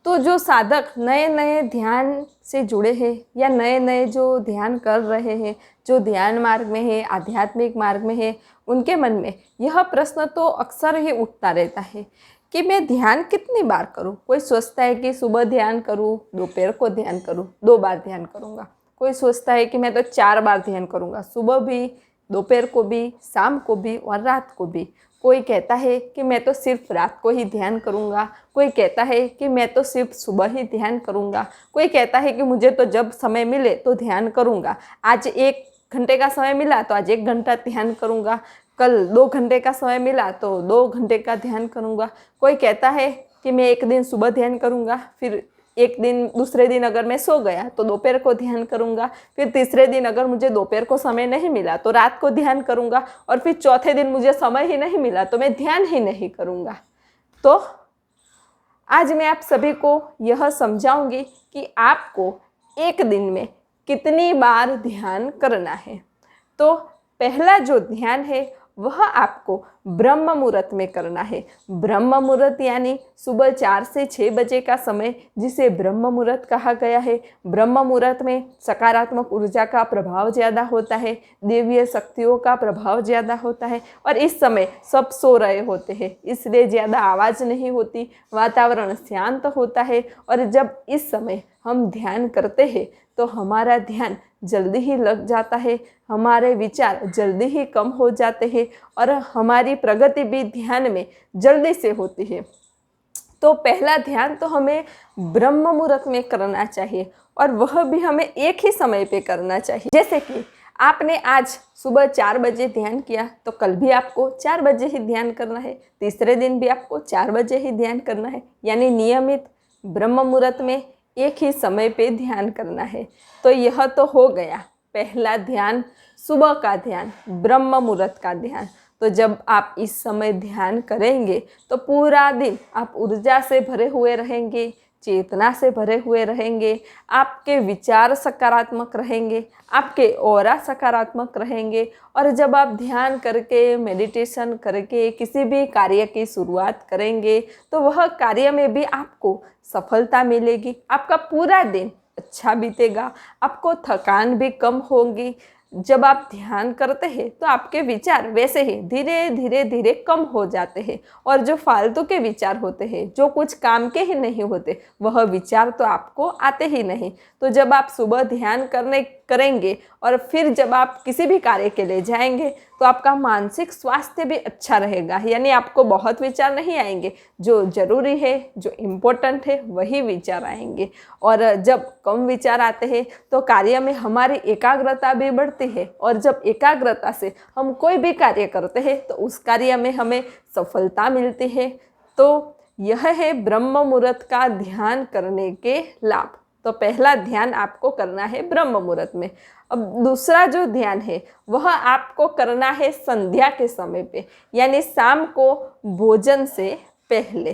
तो जो साधक नए नए ध्यान से जुड़े हैं या नए नए जो ध्यान कर रहे हैं, जो ध्यान मार्ग में है, आध्यात्मिक मार्ग में है, उनके मन में यह प्रश्न तो अक्सर ही उठता रहता है कि मैं ध्यान कितनी बार करूं। कोई सोचता है कि सुबह ध्यान करूं, दोपहर को ध्यान करूं, 2 बार ध्यान करूंगा। कोई सोचता है कि मैं तो 4 बार ध्यान करूंगा, सुबह भी, दोपहर को भी, शाम को भी और रात को भी। कोई कहता है कि मैं तो सिर्फ रात को ही ध्यान करूंगा। कोई कहता है कि मैं तो सिर्फ सुबह ही ध्यान करूंगा। कोई कहता है कि मुझे तो जब समय मिले तो ध्यान करूंगा। आज 1 घंटे का समय मिला तो आज 1 घंटा ध्यान करूंगा, कल 2 घंटे का समय मिला तो 2 घंटे का ध्यान करूंगा। कोई कहता है कि मैं एक दिन सुबह ध्यान करूंगा, फिर एक दिन दूसरे दिन अगर मैं सो गया तो दोपहर को ध्यान करूंगा, फिर तीसरे दिन अगर मुझे दोपहर को समय नहीं मिला तो रात को ध्यान करूंगा, और फिर चौथे दिन मुझे समय ही नहीं मिला तो मैं ध्यान ही नहीं करूंगा। तो आज मैं आप सभी को यह समझाऊंगी कि आपको एक दिन में कितनी बार ध्यान करना है। तो पहला जो ध्यान है वह आपको ब्रह्म मुहूर्त में करना है। ब्रह्म मुहूर्त यानी सुबह 4 से 6 बजे का समय, जिसे ब्रह्म मुहूर्त कहा गया है। ब्रह्म मुहूर्त में सकारात्मक ऊर्जा का प्रभाव ज़्यादा होता है, देवीय शक्तियों का प्रभाव ज़्यादा होता है, और इस समय सब सो रहे होते हैं, इसलिए ज़्यादा आवाज़ नहीं होती, वातावरण शांत होता है। और जब इस समय हम ध्यान करते हैं तो हमारा ध्यान जल्दी ही लग जाता है, हमारे विचार जल्दी ही कम हो जाते हैं, और हमारी प्रगति भी ध्यान में जल्दी से होती है। तो पहला ध्यान तो हमें ब्रह्म मुहूर्त में करना चाहिए, और वह भी हमें एक ही समय पे करना चाहिए। जैसे कि आपने आज सुबह 4 बजे ध्यान किया तो कल भी आपको 4 बजे ही ध्यान करना है, तीसरे दिन भी आपको 4 बजे ही ध्यान करना है, यानी नियमित ब्रह्म मुहूर्त में एक ही समय पे ध्यान करना है। तो यह तो हो गया पहला ध्यान, सुबह का ध्यान, ब्रह्म मुहूर्त का ध्यान। तो जब आप इस समय ध्यान करेंगे तो पूरा दिन आप ऊर्जा से भरे हुए रहेंगे, चेतना से भरे हुए रहेंगे, आपके विचार सकारात्मक रहेंगे, आपके ऑरा सकारात्मक रहेंगे। और जब आप ध्यान करके, मेडिटेशन करके किसी भी कार्य की शुरुआत करेंगे तो वह कार्य में भी आपको सफलता मिलेगी, आपका पूरा दिन अच्छा बीतेगा, आपको थकान भी कम होगी। जब आप ध्यान करते हैं तो आपके विचार वैसे ही धीरे धीरे धीरे कम हो जाते हैं, और जो फालतू के विचार होते हैं, जो कुछ काम के ही नहीं होते, वह विचार तो आपको आते ही नहीं। तो जब आप सुबह ध्यान करेंगे और फिर जब आप किसी भी कार्य के लिए जाएंगे तो आपका मानसिक स्वास्थ्य भी अच्छा रहेगा, यानी आपको बहुत विचार नहीं आएंगे, जो ज़रूरी है, जो इम्पोर्टेंट है वही विचार आएंगे। और जब कम विचार आते हैं तो कार्य में हमारी एकाग्रता भी बढ़ती है, और जब एकाग्रता से हम कोई भी कार्य करते हैं तो उस कार्य में हमें सफलता मिलती है। तो यह है ब्रह्म मुहूर्त का ध्यान करने के लाभ। तो पहला ध्यान आपको करना है ब्रह्म मुहूर्त में। अब दूसरा जो ध्यान है वह आपको करना है संध्या के समय पे, यानी शाम को भोजन से पहले।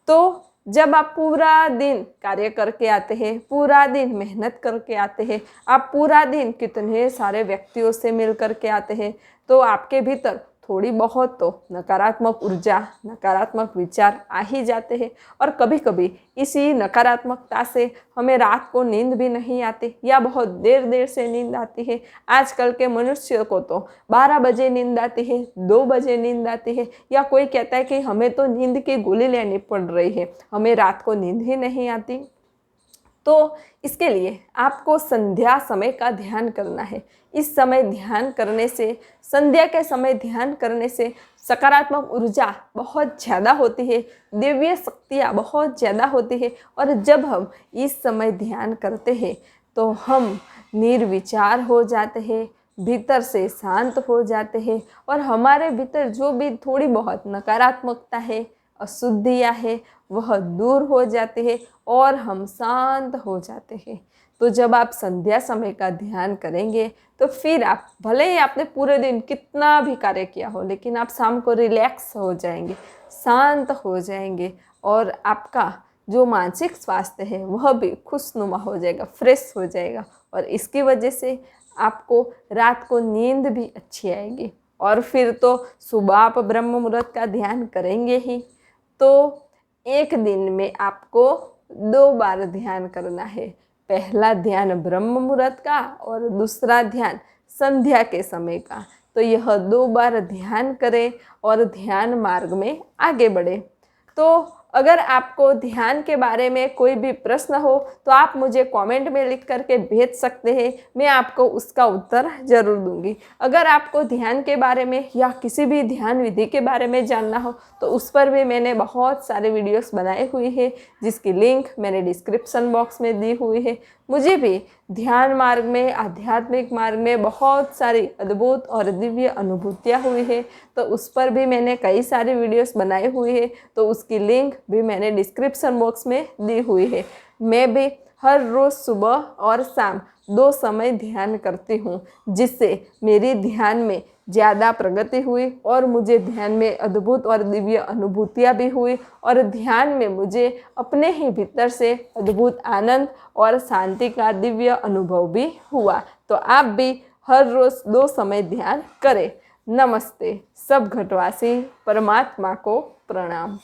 तो जब आप पूरा दिन कार्य करके आते हैं, पूरा दिन मेहनत करके आते हैं, आप पूरा दिन कितने सारे व्यक्तियों से मिल करके आते हैं, तो आपके भीतर थोड़ी बहुत तो नकारात्मक ऊर्जा, नकारात्मक विचार आ ही जाते हैं। और कभी कभी इसी नकारात्मकता से हमें रात को नींद भी नहीं आती, या बहुत देर देर से नींद आती है। आजकल के मनुष्य को तो 12 बजे नींद आती है, 2 बजे नींद आती है, या कोई कहता है कि हमें तो नींद की गोली लेनी पड़ रही है, हमें रात को नींद ही नहीं आती। तो इसके लिए आपको संध्या समय का ध्यान करना है। इस समय ध्यान करने से, संध्या के समय ध्यान करने से सकारात्मक ऊर्जा बहुत ज़्यादा होती है, दिव्य शक्तियाँ बहुत ज़्यादा होती है। और जब हम इस समय ध्यान करते हैं तो हम निर्विचार हो जाते हैं, भीतर से शांत हो जाते हैं, और हमारे भीतर जो भी थोड़ी बहुत नकारात्मकता है, अशुद्धियाँ है, वह दूर हो जाते हैं और हम शांत हो जाते हैं। तो जब आप संध्या समय का ध्यान करेंगे तो फिर आप, भले ही आपने पूरे दिन कितना भी कार्य किया हो, लेकिन आप शाम को रिलैक्स हो जाएंगे, शांत हो जाएंगे, और आपका जो मानसिक स्वास्थ्य है वह भी खुशनुमा हो जाएगा, फ्रेश हो जाएगा। और इसकी वजह से आपको रात को नींद भी अच्छी आएगी। और फिर तो सुबह आप ब्रह्म मुहूर्त का ध्यान करेंगे ही, तो एक दिन में आपको 2 बार ध्यान करना है। पहला ध्यान ब्रह्म मुहूर्त का और दूसरा ध्यान संध्या के समय का। तो यह 2 बार ध्यान करें और ध्यान मार्ग में आगे बढ़े। तो अगर आपको ध्यान के बारे में कोई भी प्रश्न हो तो आप मुझे कमेंट में लिख करके भेज सकते हैं, मैं आपको उसका उत्तर ज़रूर दूंगी। अगर आपको ध्यान के बारे में या किसी भी ध्यान विधि के बारे में जानना हो तो उस पर भी मैंने बहुत सारे वीडियोस बनाए हुए हैं, जिसकी लिंक मैंने डिस्क्रिप्शन बॉक्स में दी हुई है। मुझे भी ध्यान मार्ग में, आध्यात्मिक मार्ग में बहुत सारी अद्भुत और दिव्य अनुभूतियाँ हुई है, तो उस पर भी मैंने कई सारे वीडियोस बनाए हुए हैं, तो उसकी लिंक भी मैंने डिस्क्रिप्शन बॉक्स में दी हुई है। मैं भी हर रोज़ सुबह और शाम 2 समय ध्यान करती हूँ, जिससे मेरी ध्यान में ज़्यादा प्रगति हुई और मुझे ध्यान में अद्भुत और दिव्य अनुभूतियाँ भी हुई और ध्यान में मुझे अपने ही भीतर से अद्भुत आनंद और शांति का दिव्य अनुभव भी हुआ। तो आप भी हर रोज़ 2 समय ध्यान करें। नमस्ते। सब घटवासी परमात्मा को प्रणाम।